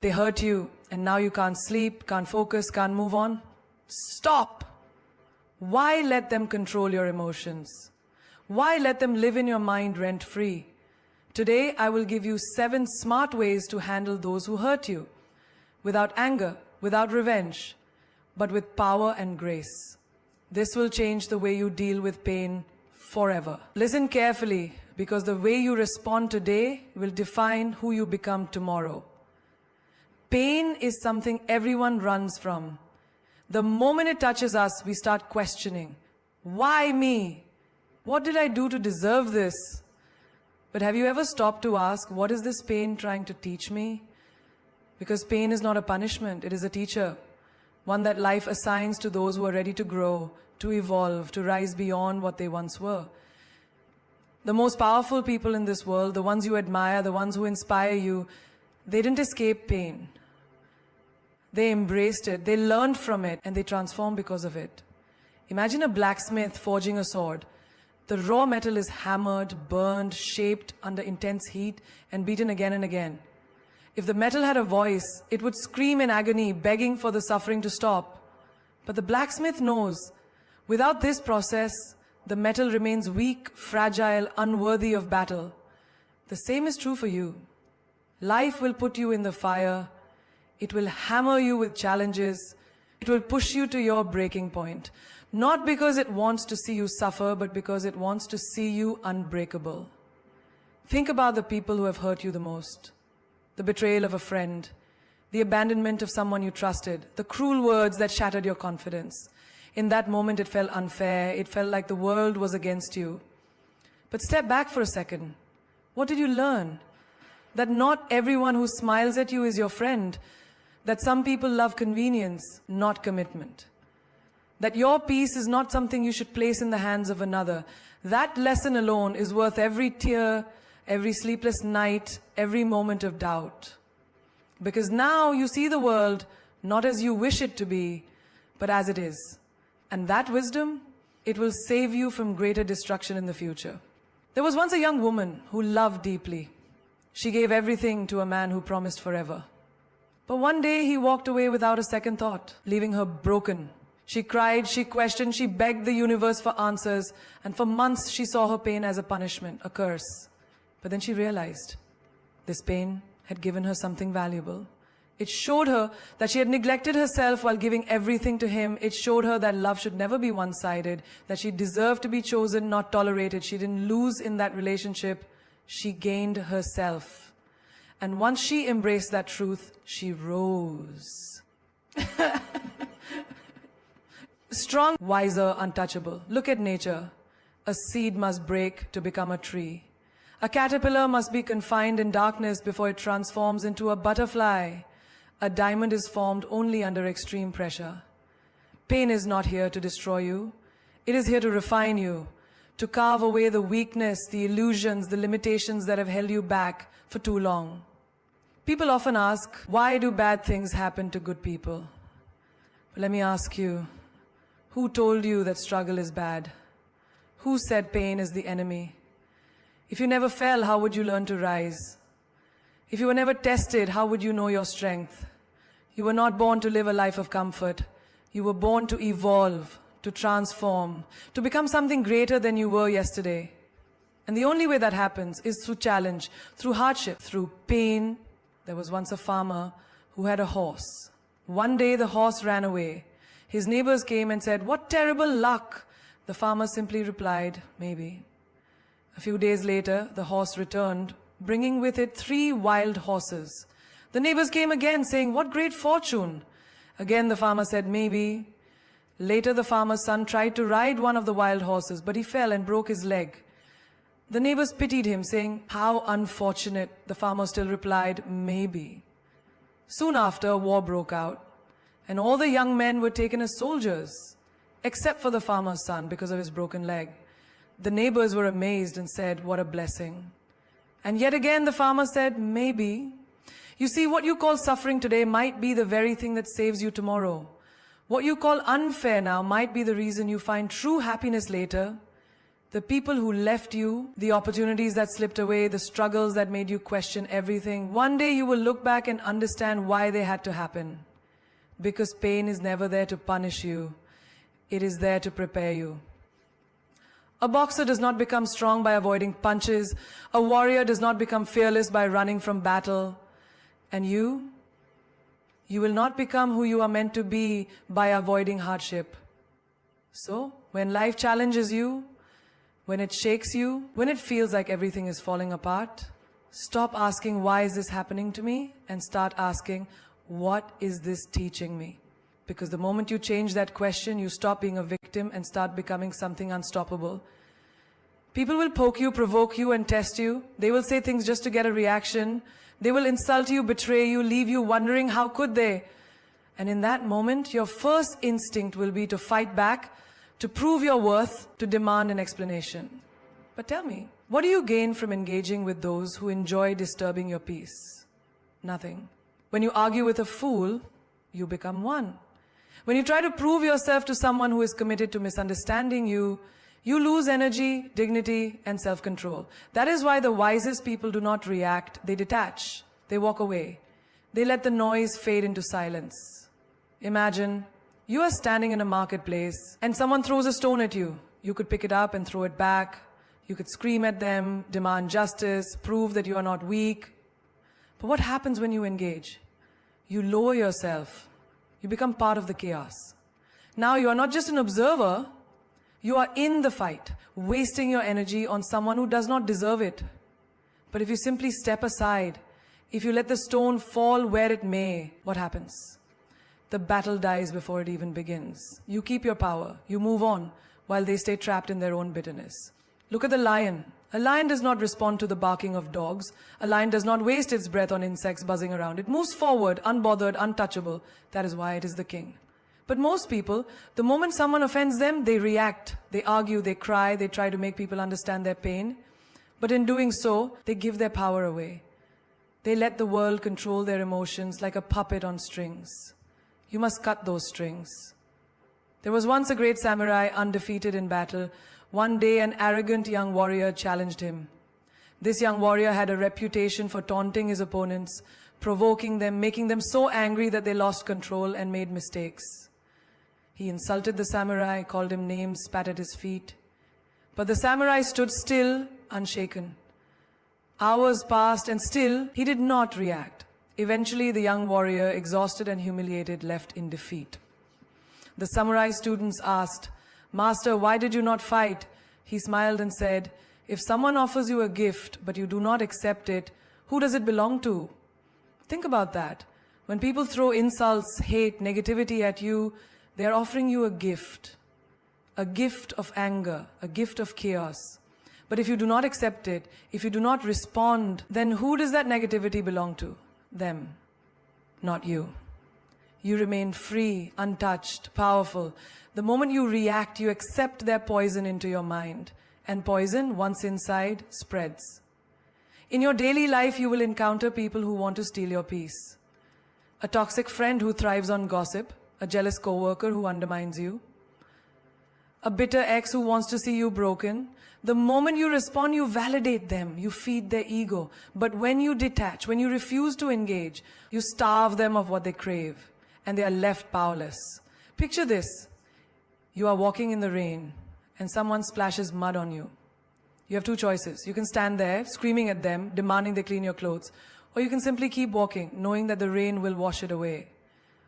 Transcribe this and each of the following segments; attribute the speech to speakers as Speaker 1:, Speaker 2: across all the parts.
Speaker 1: They hurt you, and now you can't sleep, can't focus, can't move on. Stop! Why let them control your emotions? Why let them live in your mind rent-free? Today, I will give you 7 smart ways to handle those who hurt you. Without anger, without revenge, but with power and grace. This will change the way you deal with pain forever. Listen carefully, because the way you respond today will define who you become tomorrow. Pain is something everyone runs from. The moment it touches us, we start questioning. Why me? What did I do to deserve this? But have you ever stopped to ask, what is this pain trying to teach me? Because pain is not a punishment, it is a teacher. One that life assigns to those who are ready to grow, to evolve, to rise beyond what they once were. The most powerful people in this world, the ones you admire, the ones who inspire you, they didn't escape pain. They embraced it, they learned from it, and they transformed because of it. Imagine a blacksmith forging a sword. The raw metal is hammered, burned, shaped under intense heat, and beaten again and again. If the metal had a voice, it would scream in agony, begging for the suffering to stop. But the blacksmith knows, without this process, the metal remains weak, fragile, unworthy of battle. The same is true for you. Life will put you in the fire. It will hammer you with challenges. It will push you to your breaking point. Not because it wants to see you suffer, but because it wants to see you unbreakable. Think about the people who have hurt you the most. The betrayal of a friend, the abandonment of someone you trusted, the cruel words that shattered your confidence. In that moment, it felt unfair. It felt like the world was against you. But step back for a second. What did you learn? That not everyone who smiles at you is your friend. That some people love convenience, not commitment. That your peace is not something you should place in the hands of another. That lesson alone is worth every tear, every sleepless night, every moment of doubt. Because now you see the world not as you wish it to be, but as it is. And that wisdom, it will save you from greater destruction in the future. There was once a young woman who loved deeply. She gave everything to a man who promised forever. But one day he walked away without a second thought, leaving her broken. She cried, she questioned, she begged the universe for answers, and for months she saw her pain as a punishment, a curse. But then she realized this pain had given her something valuable. It showed her that she had neglected herself while giving everything to him. It showed her that love should never be one-sided, that she deserved to be chosen, not tolerated. She didn't lose in that relationship. She gained herself. And once she embraced that truth, she rose. Strong, wiser, untouchable. Look at nature. A seed must break to become a tree. A caterpillar must be confined in darkness before it transforms into a butterfly. A diamond is formed only under extreme pressure. Pain is not here to destroy you. It is here to refine you, to carve away the weakness, the illusions, the limitations that have held you back for too long. People often ask, why do bad things happen to good people? But let me ask you, who told you that struggle is bad? Who said pain is the enemy? If you never fell, how would you learn to rise? If you were never tested, how would you know your strength? You were not born to live a life of comfort. You were born to evolve, to transform, to become something greater than you were yesterday. And the only way that happens is through challenge, through hardship, through pain. There was once a farmer who had a horse. One day the horse ran away. His neighbors came and said, "What terrible luck!" The farmer simply replied, "Maybe." A few days later, the horse returned, bringing with it 3 wild horses. The neighbors came again, saying, "What great fortune!" Again the farmer said, "Maybe." Later the farmer's son tried to ride one of the wild horses, but he fell and broke his leg. The neighbors pitied him, saying, "How unfortunate." The farmer still replied, "Maybe." Soon after, a war broke out, and all the young men were taken as soldiers, except for the farmer's son because of his broken leg. The neighbors were amazed and said, "What a blessing." And yet again the farmer said, "Maybe." You see, what you call suffering today might be the very thing that saves you tomorrow. What you call unfair now might be the reason you find true happiness later. The people who left you, the opportunities that slipped away, the struggles that made you question everything, one day you will look back and understand why they had to happen. Because pain is never there to punish you. It is there to prepare you. A boxer does not become strong by avoiding punches. A warrior does not become fearless by running from battle. And you will not become who you are meant to be by avoiding hardship. So, when life challenges you, when it shakes you, when it feels like everything is falling apart, stop asking, why is this happening to me? And start asking, what is this teaching me? Because the moment you change that question, you stop being a victim and start becoming something unstoppable. People will poke you, provoke you, and test you. They will say things just to get a reaction. They will insult you, betray you, leave you wondering how could they. And in that moment, your first instinct will be to fight back, to prove your worth, to demand an explanation. But tell me, what do you gain from engaging with those who enjoy disturbing your peace? Nothing. When you argue with a fool, you become one. When you try to prove yourself to someone who is committed to misunderstanding you, you lose energy, dignity, and self-control. That is why the wisest people do not react, they detach, they walk away. They let the noise fade into silence. Imagine you are standing in a marketplace and someone throws a stone at you. You could pick it up and throw it back. You could scream at them, demand justice, prove that you are not weak. But what happens when you engage? You lower yourself. You become part of the chaos. Now you are not just an observer, you are in the fight, wasting your energy on someone who does not deserve it. But if you simply step aside, if you let the stone fall where it may, what happens? The battle dies before it even begins. You keep your power. You move on while they stay trapped in their own bitterness. Look at the lion. A lion does not respond to the barking of dogs. A lion does not waste its breath on insects buzzing around. It moves forward, unbothered, untouchable. That is why it is the king. But most people, the moment someone offends them, they react. They argue, they cry, they try to make people understand their pain. But in doing so, they give their power away. They let the world control their emotions like a puppet on strings. You must cut those strings. There was once a great samurai undefeated in battle. One day an arrogant young warrior challenged him. This young warrior had a reputation for taunting his opponents, provoking them, making them so angry that they lost control and made mistakes. He insulted the samurai, called him names, spat at his feet. But the samurai stood still, unshaken. Hours passed and still he did not react. Eventually, the young warrior, exhausted and humiliated, left in defeat. The samurai students asked, "Master, why did you not fight?" He smiled and said, "If someone offers you a gift, but you do not accept it, who does it belong to?" Think about that. When people throw insults, hate, negativity at you, they are offering you a gift of anger, a gift of chaos. But if you do not accept it, if you do not respond, then who does that negativity belong to? Them, not you. You remain free, untouched, powerful. The moment you react, you accept their poison into your mind. And poison, once inside, spreads. In your daily life, you will encounter people who want to steal your peace. A toxic friend who thrives on gossip, a jealous coworker who undermines you, a bitter ex who wants to see you broken. The moment you respond, you validate them, you feed their ego. But when you detach, when you refuse to engage, you starve them of what they crave, and they are left powerless. Picture this. You are walking in the rain, and someone splashes mud on you. You have two choices. You can stand there, screaming at them, demanding they clean your clothes, or you can simply keep walking, knowing that the rain will wash it away.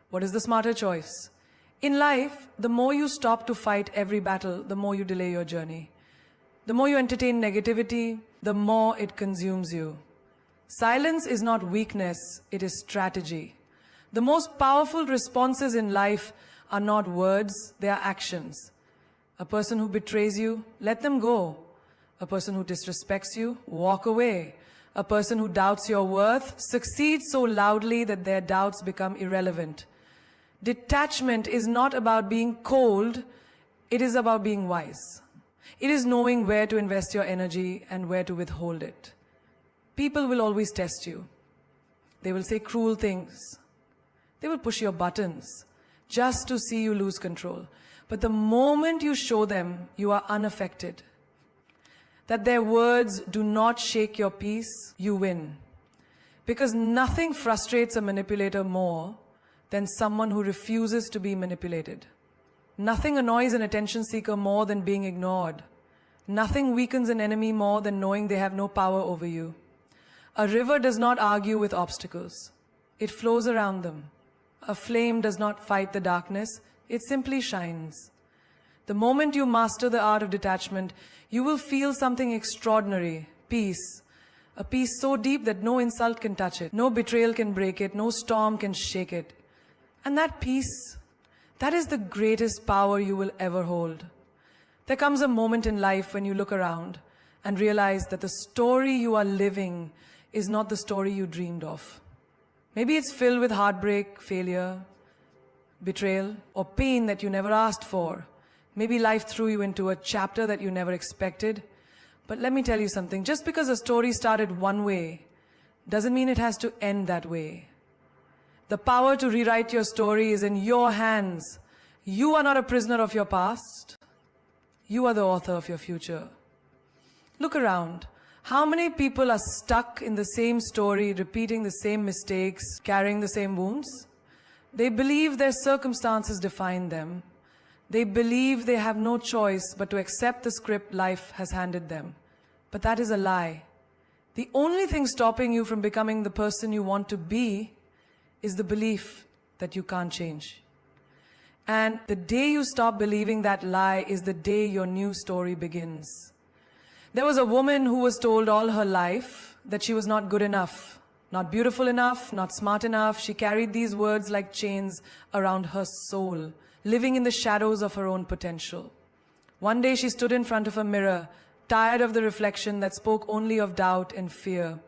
Speaker 1: What is the smarter choice? In life, the more you stop to fight every battle, the more you delay your journey. The more you entertain negativity, the more it consumes you. Silence is not weakness, it is strategy. The most powerful responses in life are not words, they are actions. A person who betrays you, let them go. A person who disrespects you, walk away. A person who doubts your worth, succeeds so loudly that their doubts become irrelevant. Detachment is not about being cold, it is about being wise. It is knowing where to invest your energy and where to withhold it. People will always test you. They will say cruel things. They will push your buttons just to see you lose control. But the moment you show them you are unaffected, that their words do not shake your peace, you win. Because nothing frustrates a manipulator more than someone who refuses to be manipulated. Nothing annoys an attention seeker more than being ignored. Nothing weakens an enemy more than knowing they have no power over you. A river does not argue with obstacles. It flows around them. A flame does not fight the darkness. It simply shines. The moment you master the art of detachment, you will feel something extraordinary, peace. A peace so deep that no insult can touch it, no betrayal can break it, no storm can shake it. And that peace, that is the greatest power you will ever hold. There comes a moment in life when you look around and realize that the story you are living is not the story you dreamed of. Maybe it's filled with heartbreak, failure, betrayal, or pain that you never asked for. Maybe life threw you into a chapter that you never expected. But let me tell you something, just because a story started one way doesn't mean it has to end that way. The power to rewrite your story is in your hands. You are not a prisoner of your past. You are the author of your future. Look around. How many people are stuck in the same story, repeating the same mistakes, carrying the same wounds? They believe their circumstances define them. They believe they have no choice but to accept the script life has handed them. But that is a lie. The only thing stopping you from becoming the person you want to be is the belief that you can't change. And the day you stop believing that lie is the day your new story begins. There was a woman who was told all her life that she was not good enough, not beautiful enough, not smart enough. She carried these words like chains around her soul, living in the shadows of her own potential. One day she stood in front of a mirror, tired of the reflection that spoke only of doubt and fear.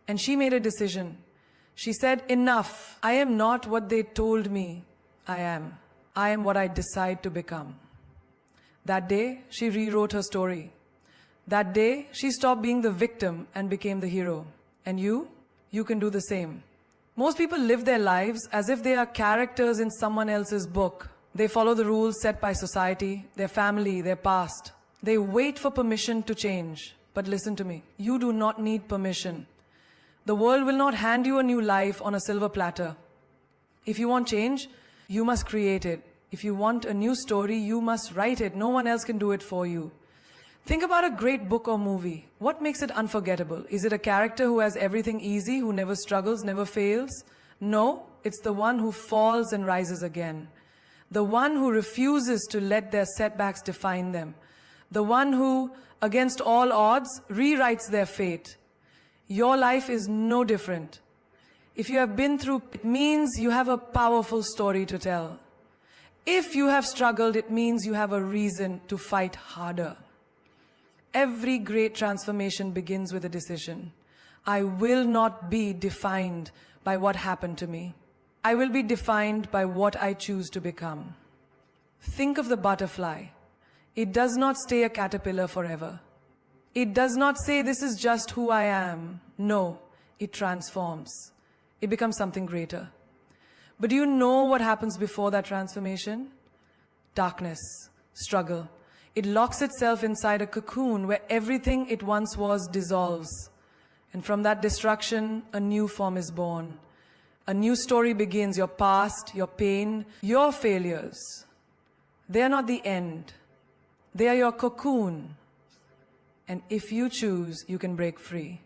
Speaker 1: And she made a decision. She said, "Enough. I am not what they told me I am. I am what I decide to become." That day, she rewrote her story. That day, she stopped being the victim and became the hero. And you can do the same. Most people live their lives as if they are characters in someone else's book. They follow the rules set by society, their family, their past. They wait for permission to change. But listen to me, you do not need permission. The world will not hand you a new life on a silver platter. If you want change, you must create it. If you want a new story, you must write it. No one else can do it for you. Think about a great book or movie. What makes it unforgettable? Is it a character who has everything easy, who never struggles, never fails? No, it's the one who falls and rises again. The one who refuses to let their setbacks define them. The one who, against all odds, rewrites their fate. Your life is no different. If you have been through, it means you have a powerful story to tell. If you have struggled, it means you have a reason to fight harder. Every great transformation begins with a decision. I will not be defined by what happened to me. I will be defined by what I choose to become. Think of the butterfly. It does not stay a caterpillar forever. It does not say, "This is just who I am." No, it transforms. It becomes something greater. But do you know what happens before that transformation? Darkness, struggle. It locks itself inside a cocoon where everything it once was dissolves. And from that destruction, a new form is born. A new story begins. Your past, your pain, your failures. They are not the end. They are your cocoon. And if you choose, you can break free.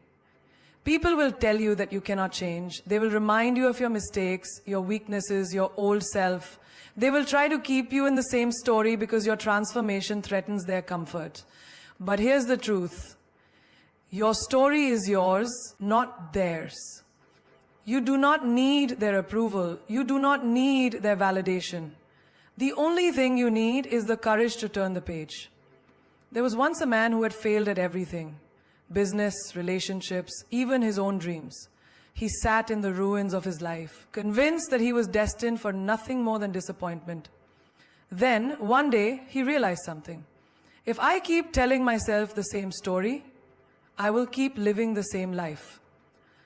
Speaker 1: People will tell you that you cannot change. They will remind you of your mistakes, your weaknesses, your old self. They will try to keep you in the same story because your transformation threatens their comfort. But here's the truth. Your story is yours, not theirs. You do not need their approval. You do not need their validation. The only thing you need is the courage to turn the page. There was once a man who had failed at everything. Business, relationships, even his own dreams. He sat in the ruins of his life, convinced that he was destined for nothing more than disappointment. Then, one day, he realized something. If I keep telling myself the same story, I will keep living the same life.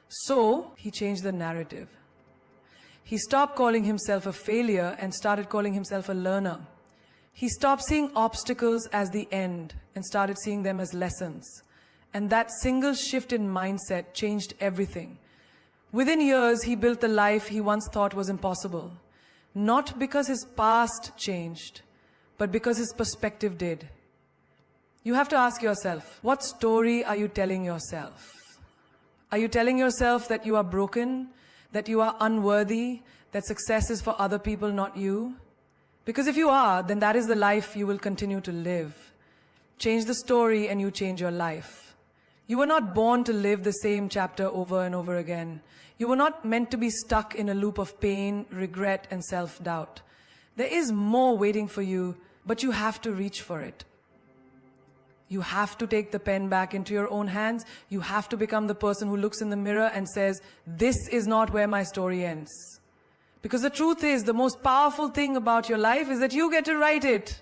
Speaker 1: So, he changed the narrative. He stopped calling himself a failure and started calling himself a learner. He stopped seeing obstacles as the end and started seeing them as lessons. And that single shift in mindset changed everything. Within years, he built the life he once thought was impossible. Not because his past changed, but because his perspective did. You have to ask yourself, what story are you telling yourself? Are you telling yourself that you are broken, that you are unworthy, that success is for other people, not you? Because if you are, then that is the life you will continue to live. Change the story and you change your life. You were not born to live the same chapter over and over again. You were not meant to be stuck in a loop of pain, regret, and self-doubt. There is more waiting for you, but you have to reach for it. You have to take the pen back into your own hands. You have to become the person who looks in the mirror and says, this is not where my story ends. Because the truth is, the most powerful thing about your life is that you get to write it.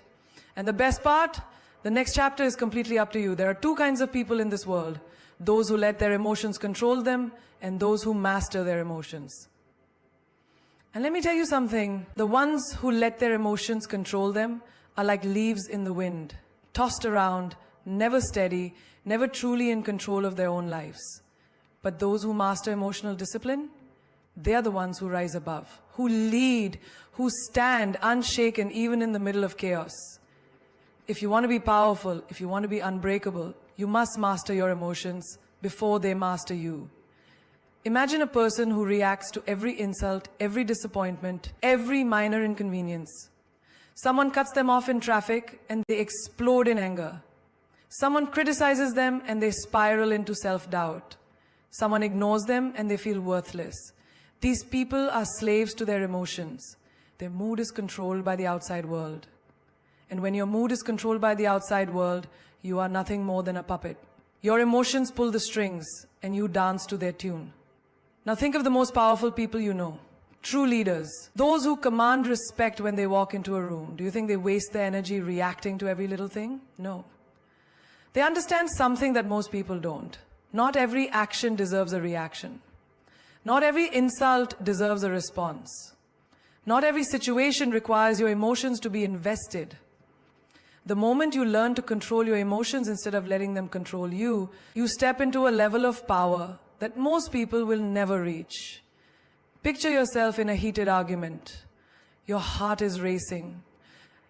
Speaker 1: And the best part, the next chapter is completely up to you. There are two kinds of people in this world. Those who let their emotions control them, and those who master their emotions. And let me tell you something. The ones who let their emotions control them are like leaves in the wind, tossed around, never steady, never truly in control of their own lives. But those who master emotional discipline, they are the ones who rise above, who lead, who stand unshaken even in the middle of chaos. If you want to be powerful, if you want to be unbreakable, you must master your emotions before they master you. Imagine a person who reacts to every insult, every disappointment, every minor inconvenience. Someone cuts them off in traffic and they explode in anger. Someone criticizes them and they spiral into self-doubt. Someone ignores them and they feel worthless. These people are slaves to their emotions. Their mood is controlled by the outside world. And when your mood is controlled by the outside world, you are nothing more than a puppet. Your emotions pull the strings and you dance to their tune. Now think of the most powerful people you know. True leaders. Those who command respect when they walk into a room. Do you think they waste their energy reacting to every little thing? No. They understand something that most people don't. Not every action deserves a reaction. Not every insult deserves a response. Not every situation requires your emotions to be invested. The moment you learn to control your emotions instead of letting them control you, you step into a level of power that most people will never reach. Picture yourself in a heated argument. Your heart is racing.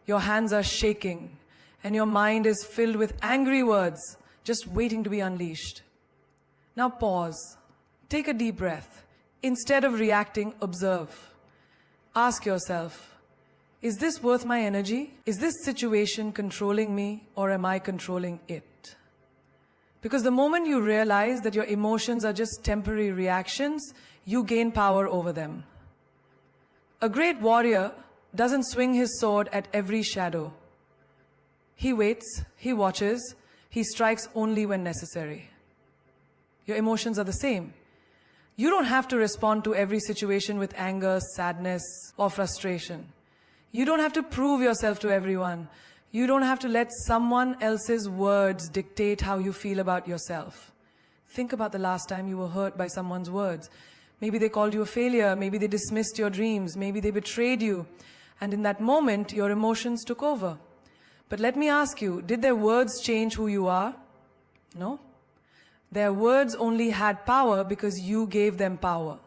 Speaker 1: Your hands are shaking. And your mind is filled with angry words, just waiting to be unleashed. Now pause. Take a deep breath. Instead of reacting, observe. Ask yourself, is this worth my energy? Is this situation controlling me, or am I controlling it? Because the moment you realize that your emotions are just temporary reactions, you gain power over them. A great warrior doesn't swing his sword at every shadow. He waits, he watches, he strikes only when necessary. Your emotions are the same. You don't have to respond to every situation with anger, sadness, or frustration. You don't have to prove yourself to everyone. You don't have to let someone else's words dictate how you feel about yourself. Think about the last time you were hurt by someone's words. Maybe they called you a failure, maybe they dismissed your dreams, maybe they betrayed you. And in that moment, your emotions took over. But let me ask you, did their words change who you are? No. Their words only had power because you gave them power.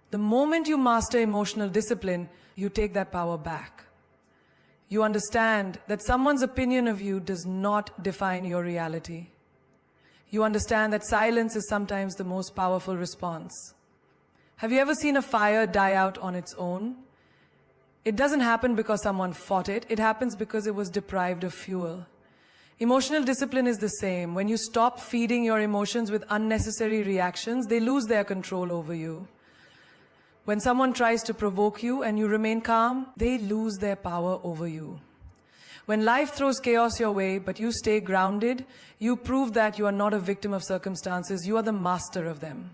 Speaker 1: The moment you master emotional discipline, you take that power back. You understand that someone's opinion of you does not define your reality. You understand that silence is sometimes the most powerful response. Have you ever seen a fire die out on its own? It doesn't happen because someone fought it. It happens because it was deprived of fuel. Emotional discipline is the same. When you stop feeding your emotions with unnecessary reactions, they lose their control over you. When someone tries to provoke you and you remain calm, they lose their power over you. When life throws chaos your way, but you stay grounded, you prove that you are not a victim of circumstances, you are the master of them.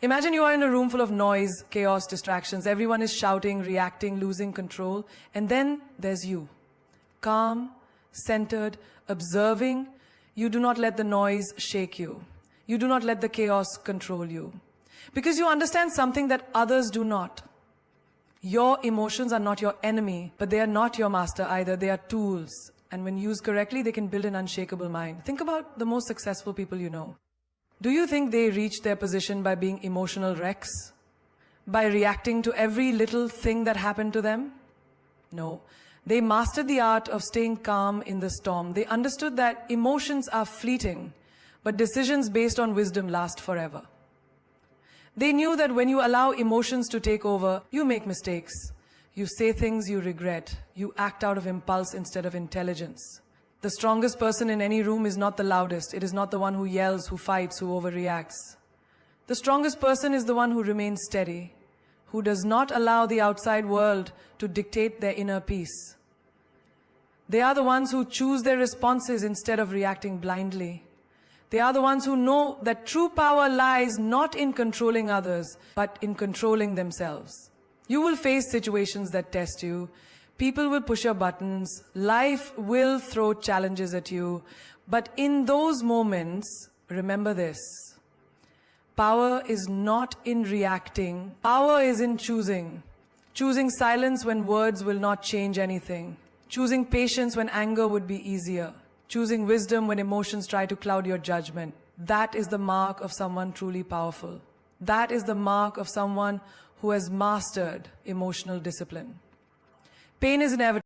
Speaker 1: Imagine you are in a room full of noise, chaos, distractions. Everyone is shouting, reacting, losing control. And then there's you. Calm, centered, observing. You do not let the noise shake you. You do not let the chaos control you. Because you understand something that others do not. Your emotions are not your enemy, but they are not your master either. They are tools. And when used correctly, they can build an unshakable mind. Think about the most successful people you know. Do you think they reached their position by being emotional wrecks? By reacting to every little thing that happened to them? No. They mastered the art of staying calm in the storm. They understood that emotions are fleeting, but decisions based on wisdom last forever. They knew that when you allow emotions to take over, you make mistakes. You say things you regret. You act out of impulse instead of intelligence. The strongest person in any room is not the loudest. It is not the one who yells, who fights, who overreacts. The strongest person is the one who remains steady, who does not allow the outside world to dictate their inner peace. They are the ones who choose their responses instead of reacting blindly. They are the ones who know that true power lies not in controlling others, but in controlling themselves. You will face situations that test you. People will push your buttons. Life will throw challenges at you. But in those moments, remember this. Power is not in reacting. Power is in choosing. Choosing silence when words will not change anything. Choosing patience when anger would be easier. Choosing wisdom when emotions try to cloud your judgment. That is the mark of someone truly powerful. That is the mark of someone who has mastered emotional discipline. Pain is inevitable.